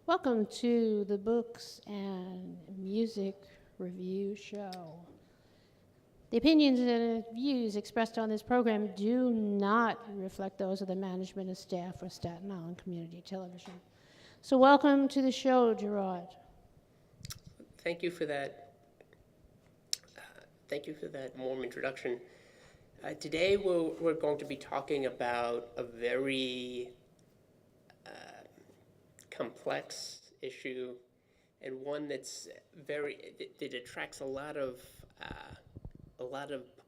Welcome to the Books and Music Review Show. The opinions and views expressed on this program do not reflect those of the management and staff of Staten Island Community Television. So, welcome to the show, Gerard. Thank you for that. Thank you for that warm introduction. Today we're going to be talking about a very complex issue and one that's that attracts a lot of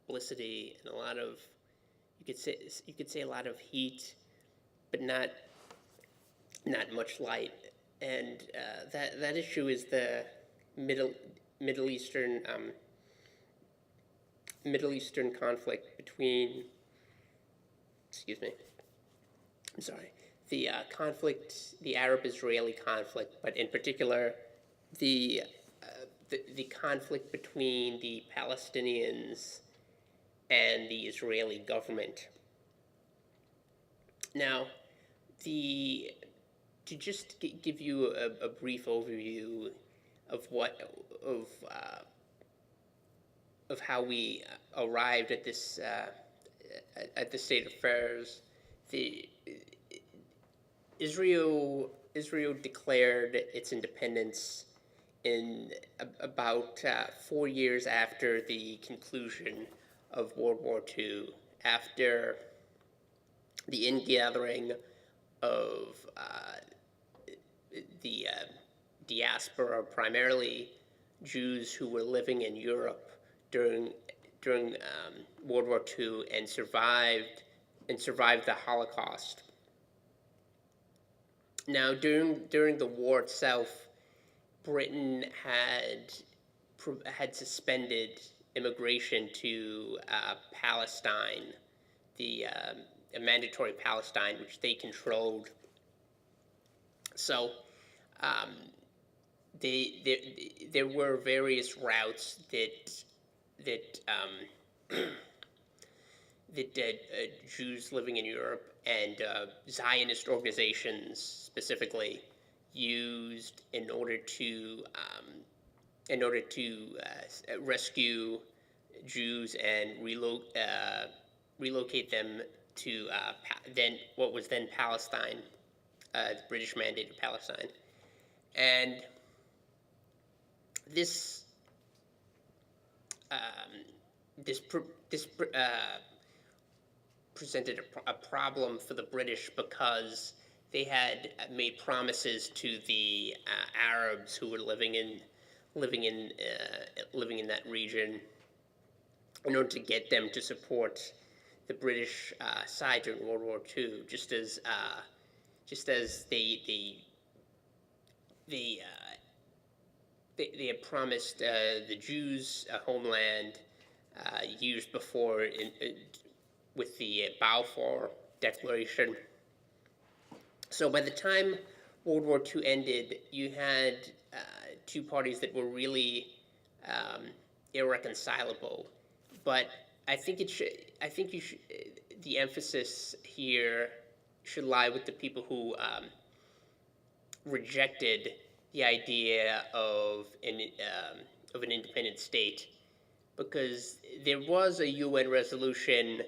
publicity and a lot of you could say a lot of heat, but not much light. And that issue is the Middle Middle Eastern Middle Eastern conflict between, excuse me, I'm sorry, the the Arab-Israeli conflict, but in particular, the, the conflict between the Palestinians and the Israeli government. Now, the to just give you a brief overview of what of how we arrived at this state of affairs. The Israel declared its independence in about 4 years after the conclusion of World War II, after the ingathering of the diaspora, primarily Jews who were living in Europe during World War II and survived the Holocaust. Now, during the war itself, Britain had suspended immigration to Palestine, the mandatory Palestine, which they controlled. So, um, there were various routes that Jews living in Europe and Zionist organizations specifically used in order to rescue Jews and relocate them to then what was then Palestine, the British mandated Palestine, and this um, this presented a problem for the British because they had made promises to the Arabs who were living in living in that region in order to get them to support the British side during World War II, just as they they had promised the Jews a homeland years before with the Balfour Declaration. So by the time World War II ended, you had two parties that were really um, irreconcilable. But I think it should. I think you should. The emphasis here should lie with the people who rejected the idea of an independent state, because there was a UN resolution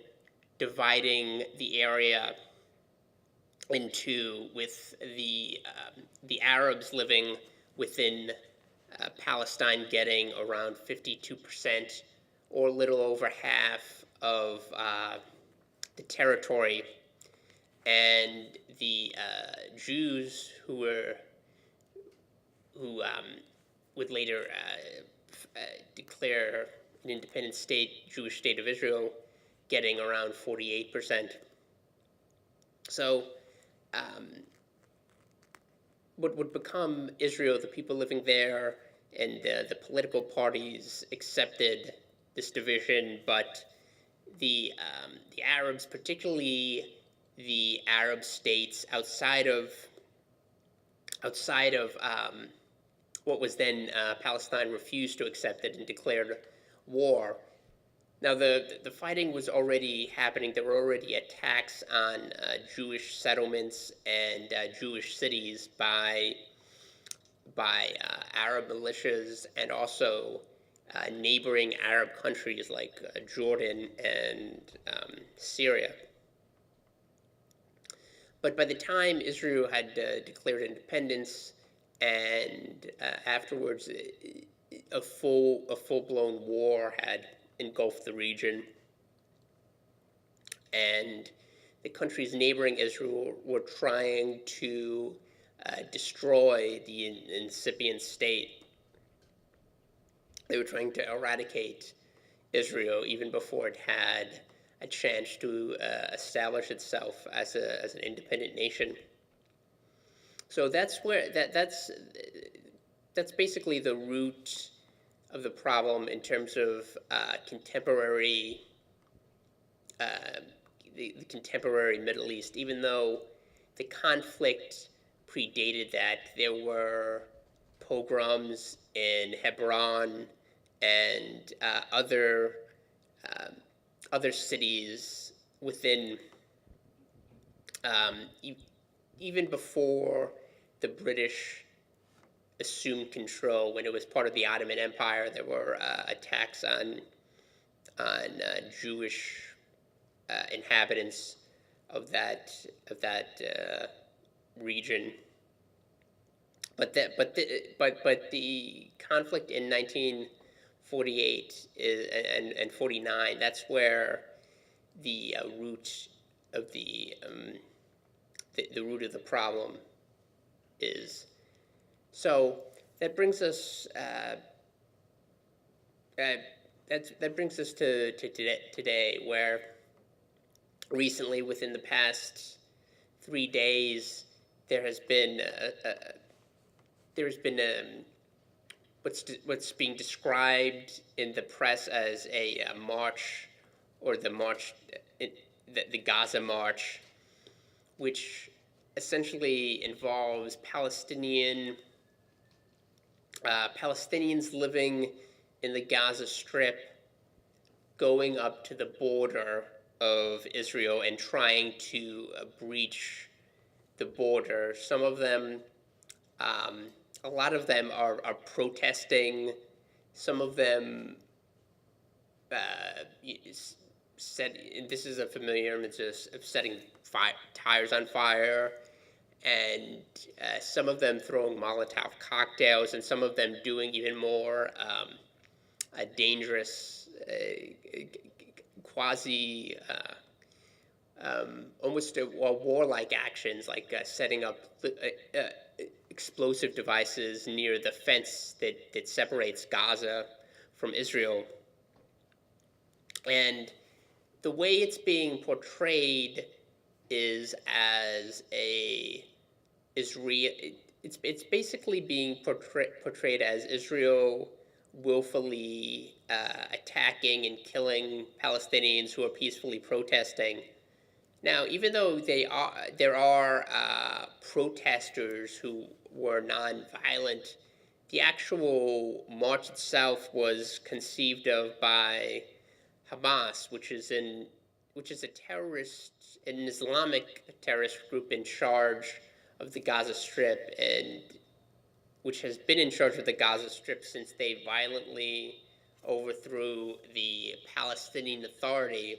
dividing the area in two, with the Arabs living within Palestine getting around 52%, or a little over half of the territory, and the Jews who would later declare an independent state, Jewish state of Israel, getting around 48%. So, um, what would become Israel, the people living there, and the political parties accepted this division, but the Arabs, particularly the Arab states outside of what was then Palestine, refused to accept it and declared war. Now, the fighting was already happening. There were already attacks on Jewish settlements and Jewish cities by by Arab militias and also neighboring Arab countries like Jordan and Syria. But by the time Israel had declared independence, and afterwards a full-blown war had engulfed the region, and the countries neighboring Israel were trying to destroy the incipient state. They were trying to eradicate Israel even before it had a chance to establish itself as an independent nation. So that's where that's basically the root of the problem in terms of contemporary the contemporary Middle East. Even though the conflict predated that, there were pogroms in Hebron and other cities within even before the British assumed control. When it was part of the Ottoman Empire, there were attacks on Jewish inhabitants of that region. But the conflict in 1948 and 49, that's where the root of the root of the problem is. So that brings us that brings us to today, where recently, within the past 3 days, there's been what's being described in the press as a march, or the Gaza March, which essentially involves Palestinians living in the Gaza Strip going up to the border of Israel and trying to breach the border. Some of them, a lot of them are protesting. Some of them and this is a familiar image of setting tires on fire, and some of them throwing Molotov cocktails, and some of them doing even more dangerous, quasi, almost warlike actions, like setting up explosive devices near the fence that separates Gaza from Israel. And the way it's being portrayed is as it's basically being portrayed as Israel willfully attacking and killing Palestinians who are peacefully protesting. Now, even though there are protesters who were nonviolent, the actual march itself was conceived of by Hamas, which is an Islamic terrorist group in charge of the Gaza Strip, and which has been in charge of the Gaza Strip since they violently overthrew the Palestinian Authority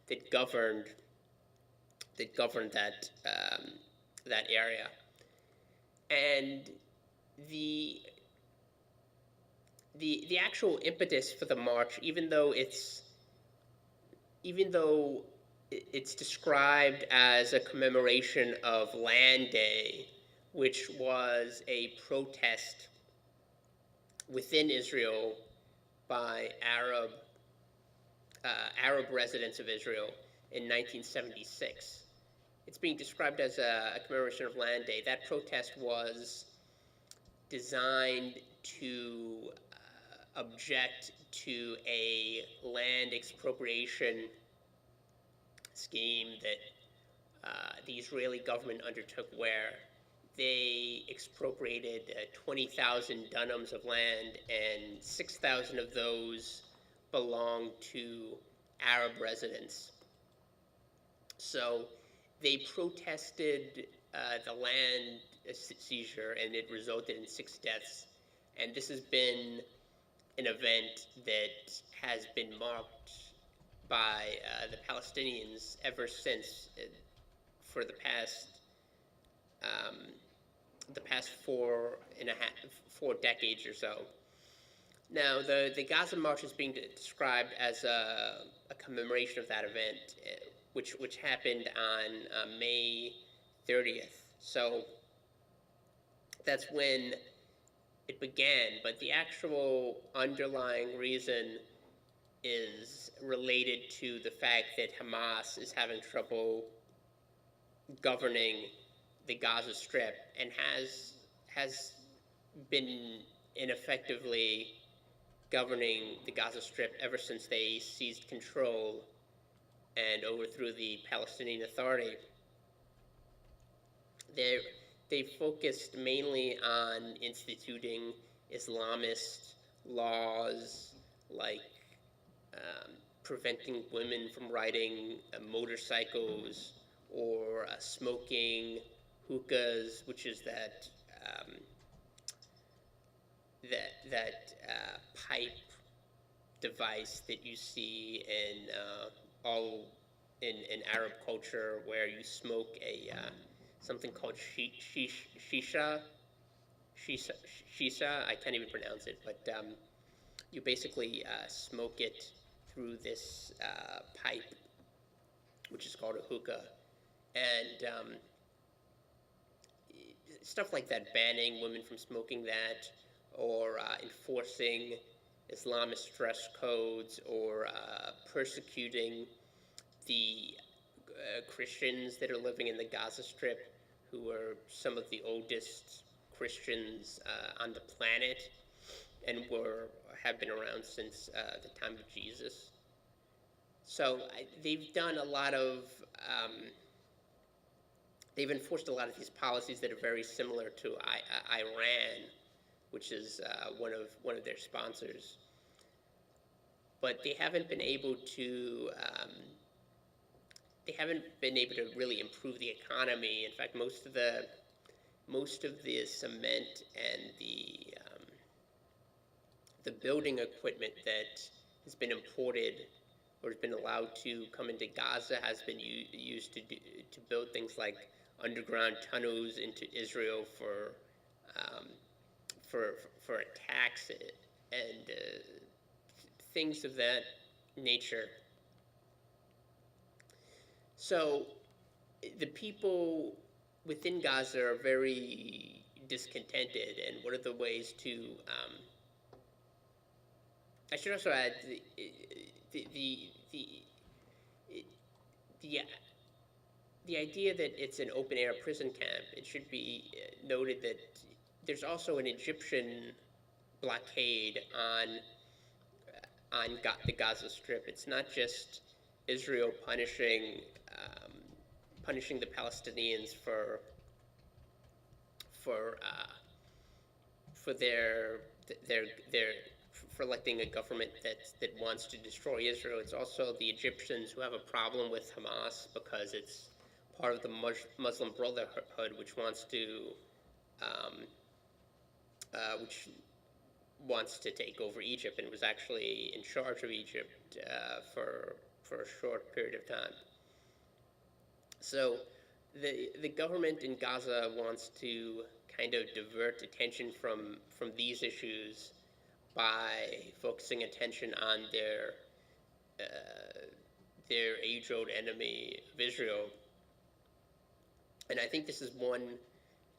that governed that area. And the actual impetus for the march, even though it's described as a commemoration of Land Day, which was a protest within Israel by Arab residents of Israel in 1976. It's being described as a commemoration of Land Day. That protest was designed to object to a land expropriation scheme that the Israeli government undertook, where they expropriated 20,000 dunams of land, and 6,000 of those belonged to Arab residents. So they protested the land seizure, and it resulted in 6 deaths. And this has been an event that has been marked by the Palestinians ever since, for the past 4 decades or so. Now, the Gaza March is being described as a commemoration of that event, which happened on May 30th. So that's when it began, but the actual underlying reason is related to the fact that Hamas is having trouble governing the Gaza Strip and has been ineffectively governing the Gaza Strip ever since they seized control and overthrew the Palestinian Authority. They focused mainly on instituting Islamist laws like preventing women from riding motorcycles or smoking hookahs, which is that pipe device that you see in in Arab culture, where you smoke a something called shisha. I can't even pronounce it, but you basically smoke it through this pipe, which is called a hookah, and stuff like that, banning women from smoking that, or enforcing Islamist dress codes, or persecuting the Christians that are living in the Gaza Strip, who are some of the oldest Christians on the planet, and have been around since the time of Jesus. So they've done a lot of they've enforced a lot of these policies that are very similar to Iran, which is one of their sponsors. But they haven't been able to really improve the economy. In fact, most of the cement and the building equipment that has been imported or has been allowed to come into Gaza has been used to build things like underground tunnels into Israel for attacks and things of that nature. So the people within Gaza are very discontented, and one of the ways to I should also add the idea that it's an open air prison camp. It should be noted that there's also an Egyptian blockade on the Gaza Strip. It's not just Israel punishing the Palestinians for electing a government that wants to destroy Israel. It's also the Egyptians who have a problem with Hamas because it's part of the Muslim Brotherhood, which wants to take over Egypt, and was actually in charge of Egypt for a short period of time. So the government in Gaza wants to kind of divert attention from these issues by focusing attention on their age-old enemy of Israel. And I think this is one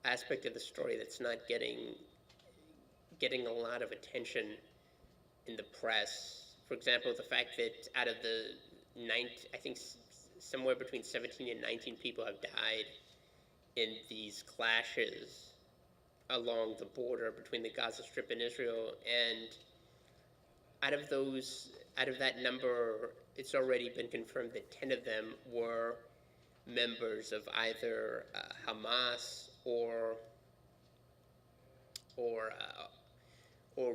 aspect of the story that's not getting a lot of attention in the press. For example, the fact that out of the I think somewhere between 17 and 19 people have died in these clashes along the border between the Gaza Strip and Israel, and out of that number, it's already been confirmed that 10 of them were members of either Hamas or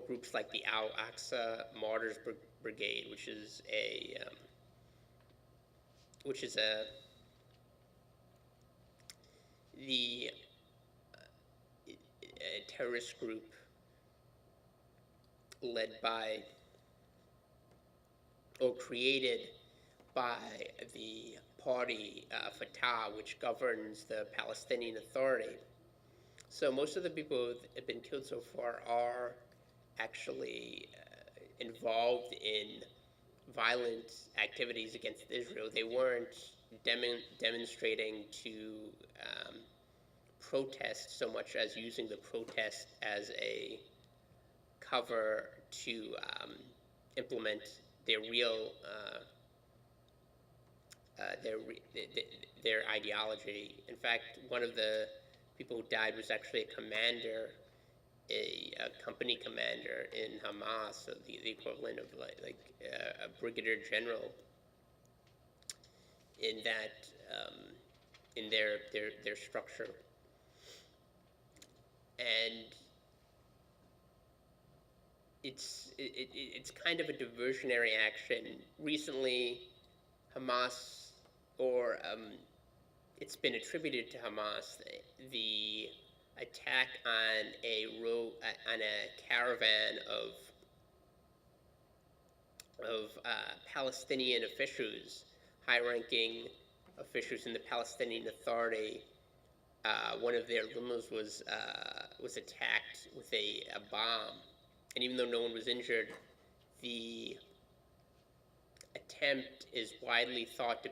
groups like the Al-Aqsa Martyrs Brigade, which is a terrorist group led by or created by the party Fatah, which governs the Palestinian Authority. So most of the people that have been killed so far are actually involved in violent activities against Israel. They weren't demonstrating to protest so much as using the protest as a cover to implement their real their ideology. In fact, one of the people who died was actually a commander, a company commander in Hamas, so the equivalent of like a brigadier general in that in their structure. And it's kind of a diversionary action. Recently, Hamas, or it's been attributed to Hamas, the attack on on a caravan of Palestinian officials, high-ranking officials in the Palestinian Authority. One of their limos was attacked with a bomb, and even though no one was injured, the attempt is widely thought to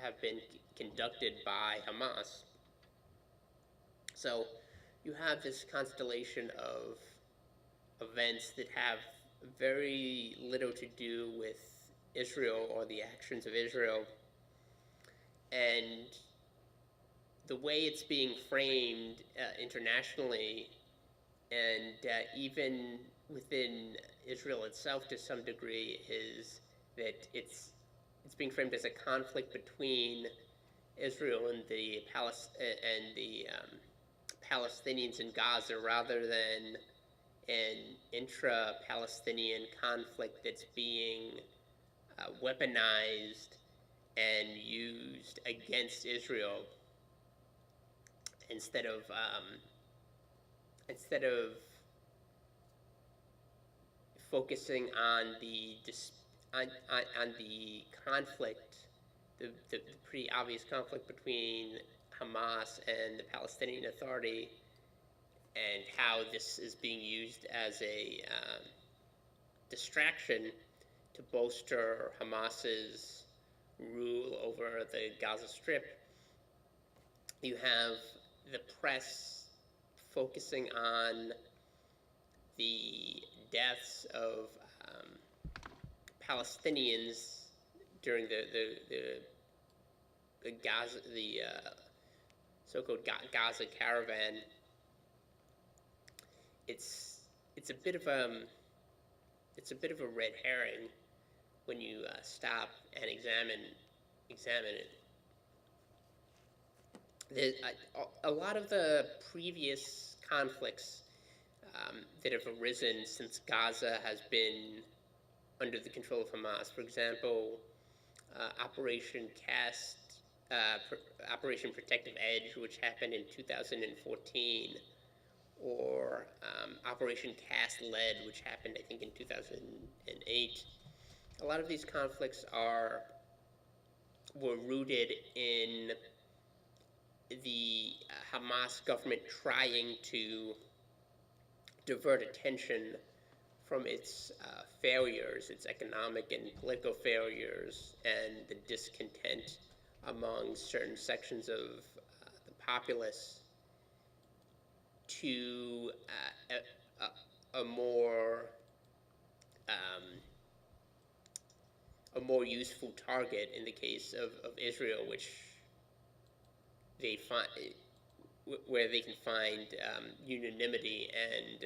have been conducted by Hamas. So you have this constellation of events that have very little to do with Israel or the actions of Israel, and the way it's being framed internationally, and even within Israel itself to some degree, is that it's being framed as a conflict between Israel and the Palestinians in Gaza, rather than an intra-Palestinian conflict that's being weaponized and used against Israel instead of focusing on the conflict, the pretty obvious conflict between Hamas and the Palestinian Authority, and how this is being used as a distraction to bolster Hamas's rule over the Gaza Strip. You have the press focusing on the deaths of Palestinians during the so-called Gaza caravan. It's a bit of a red herring when you stop and examine it. A lot of the previous conflicts that have arisen since Gaza has been under the control of Hamas, for example, Operation Protective Edge, which happened in 2014, or Operation Cast Lead, which happened, I think, in 2008. A lot of these conflicts were rooted in the Hamas government trying to divert attention from its failures, its economic and political failures, and the discontent among certain sections of the populace, to a more useful target in the case of Israel, which they find, where they can find unanimity and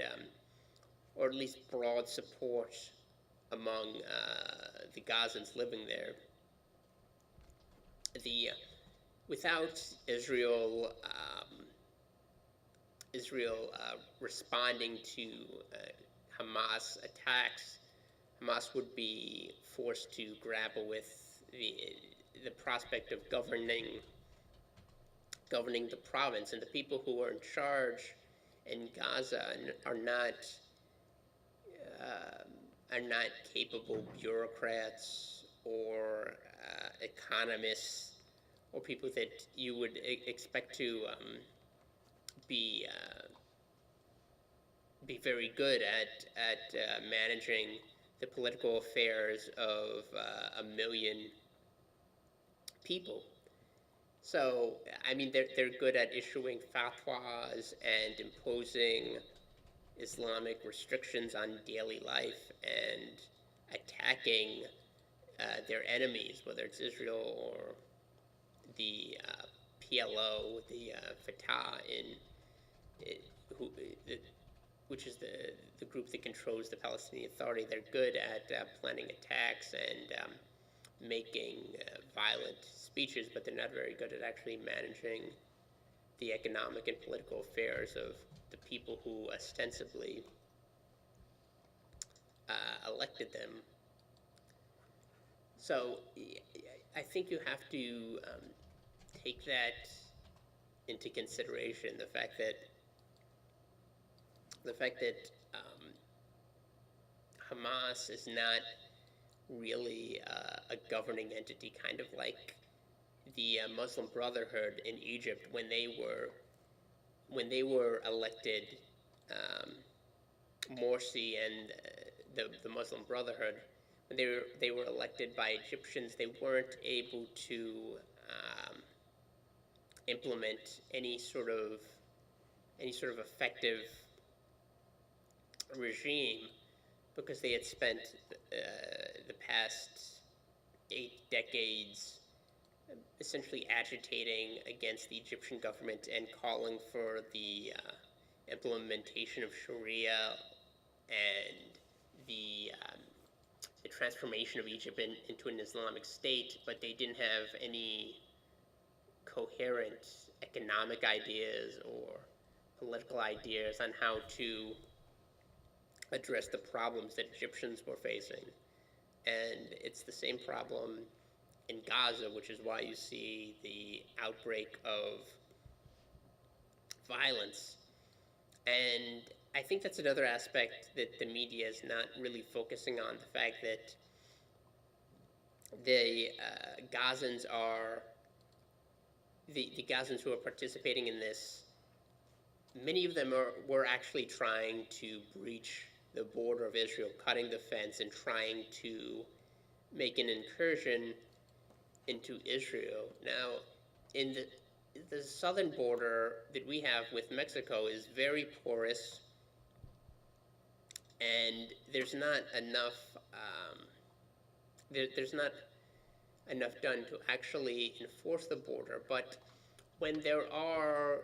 or at least broad support among the Gazans living there. Without Israel responding to Hamas attacks, Hamas would be forced to grapple with the prospect of governing governing the province, and the people who are in charge in Gaza are not capable bureaucrats or economists or people that you would expect to be very good at managing the political affairs of a million people. So, I mean, they're good at issuing fatwas and imposing Islamic restrictions on daily life and attacking their enemies, whether it's Israel or the PLO, the Fatah, who, which is the group that controls the Palestinian Authority. They're good at planning attacks and making violent speeches, but they're not very good at actually managing the economic and political affairs of the people who ostensibly elected them. So I think you have to take that into consideration, the fact that Hamas is not really a governing entity, kind of like the Muslim Brotherhood in Egypt when they were elected. Morsi and the Muslim Brotherhood, when they were elected by Egyptians, they weren't able to implement any sort of effective regime, because they had spent the past 8 decades essentially agitating against the Egyptian government and calling for the implementation of Sharia and the transformation of Egypt into an Islamic state, but they didn't have any coherent economic ideas or political ideas on how to address the problems that Egyptians were facing. And it's the same problem in Gaza, which is why you see the outbreak of violence. And I think that's another aspect that the media is not really focusing on, the fact that the Gazans who are participating in this, many of them were actually trying to breach the border of Israel, cutting the fence and trying to make an incursion into Israel. Now, in the southern border that we have with Mexico is very porous, and there's not enough done to actually enforce the border. But when there are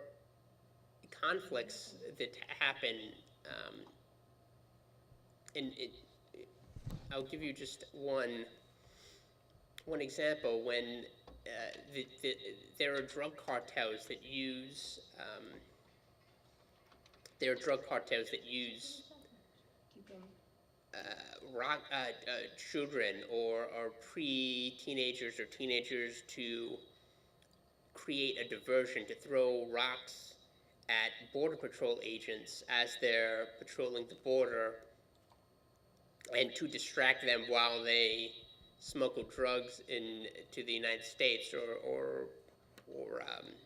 conflicts that happen, I'll give you just one example. When there are drug cartels that use children or pre-teenagers or teenagers to create a diversion, to throw rocks at Border Patrol agents as they're patrolling the border, and to distract them while they smuggle drugs into the United States or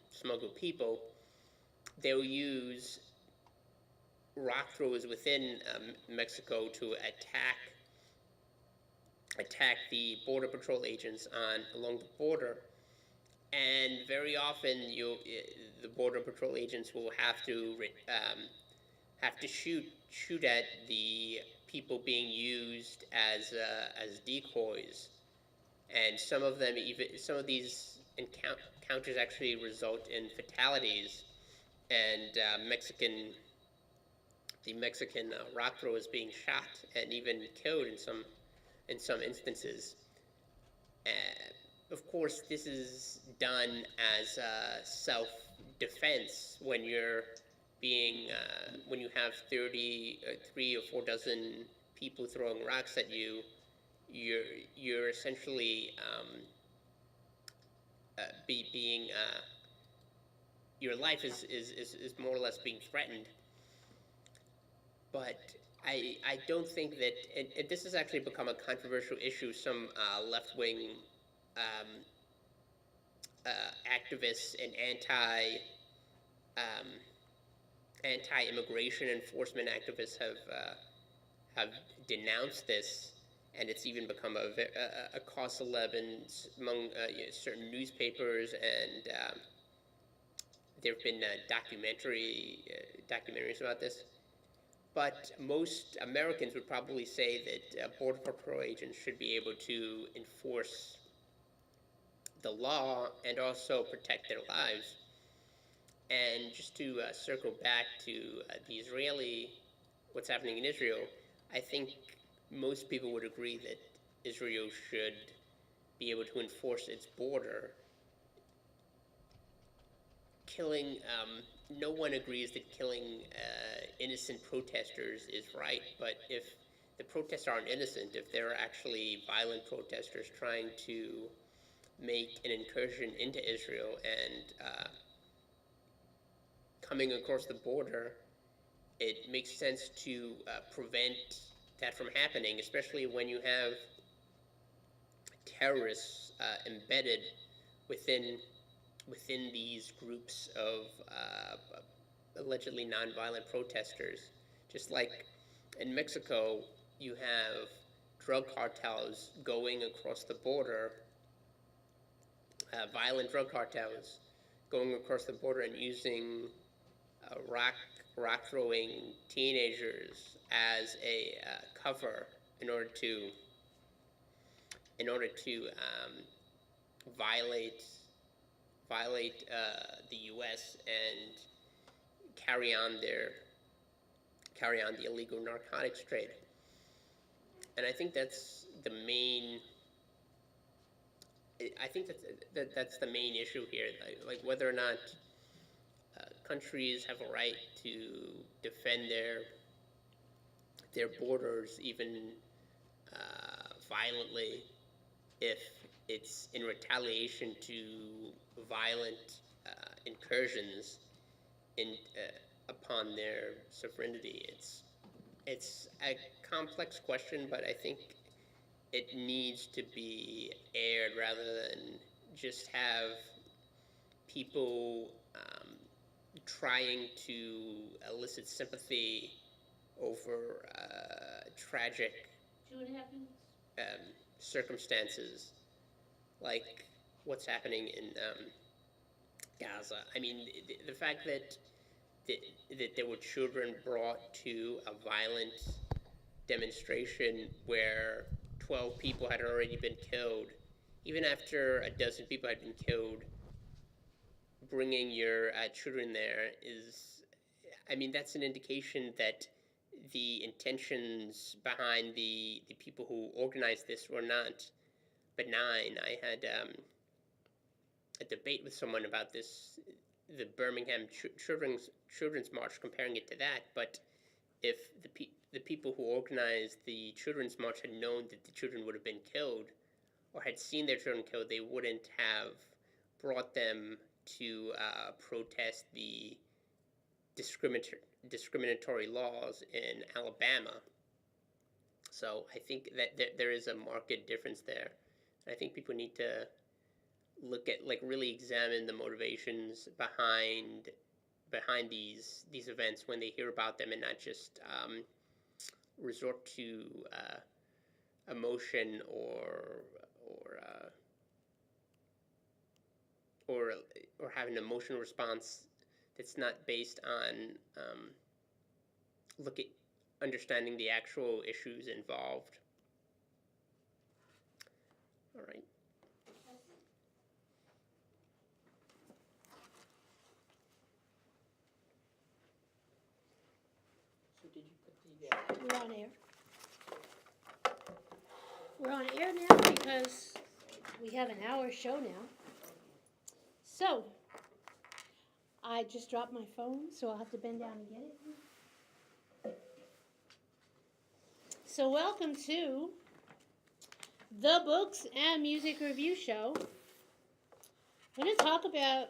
smuggle people. They'll use rock throwers within Mexico to attack the Border Patrol agents along the border. And very often, the Border Patrol agents will have to shoot at the people being used as decoys, and some of these encounters actually result in fatalities, and the Mexican rock throwers being shot and even killed in some instances. Of course, this is done as self-defense when when you have 3 or 4 dozen people throwing rocks at you. You're essentially being your life is more or less being threatened. But I don't think that, and this has actually become a controversial issue. Some left-wing um, activists and um, anti-immigration enforcement activists have denounced this, and it's even become a cause celebre among certain newspapers, and there have been documentaries about this. But most Americans would probably say that Border Patrol agents should be able to enforce the law and also protect their lives. And just to circle back to what's happening in Israel, I think most people would agree that Israel should be able to enforce its border. No one agrees that killing innocent protesters is right, but if the protests aren't innocent, if they're actually violent protesters trying to make an incursion into Israel and coming across the border, it makes sense to prevent that from happening, especially when you have terrorists embedded within these groups of allegedly nonviolent protesters. Just like in Mexico, you have drug cartels going across the border, violent drug cartels going across the border and using rock throwing teenagers as a cover in order to violate the U.S. and carry on the illegal narcotics trade. And I think that's the main. I think that's the main issue here, like whether or not countries have a right to defend their borders, even violently, if it's in retaliation to violent incursions upon their sovereignty. It's a complex question, but I think it needs to be aired rather than just have people trying to elicit sympathy over tragic circumstances like what's happening in Gaza. I mean, the fact that there were children brought to a violent demonstration where 12 people had already been killed, even after a dozen people had been killed, bringing your children there is, I mean, that's an indication that the intentions behind the people who organized this were not benign. I had a debate with someone about this, the Birmingham Children's March, comparing it to that. But if the people who organized the Children's March had known that the children would have been killed, or had seen their children killed, they wouldn't have brought them to protest the discriminatory laws in Alabama. So I think that there is a marked difference there. I think people need to look at, like, really examine the motivations behind these events when they hear about them, and not just resort to emotion or have an emotional response that's not based on understanding the actual issues involved. All right. So did you put the? We're on air. We're on air now because we have an hour show now. So, I just dropped my phone, so I'll have to bend down and get it. So welcome to the Books and Music Review Show. I'm going to talk about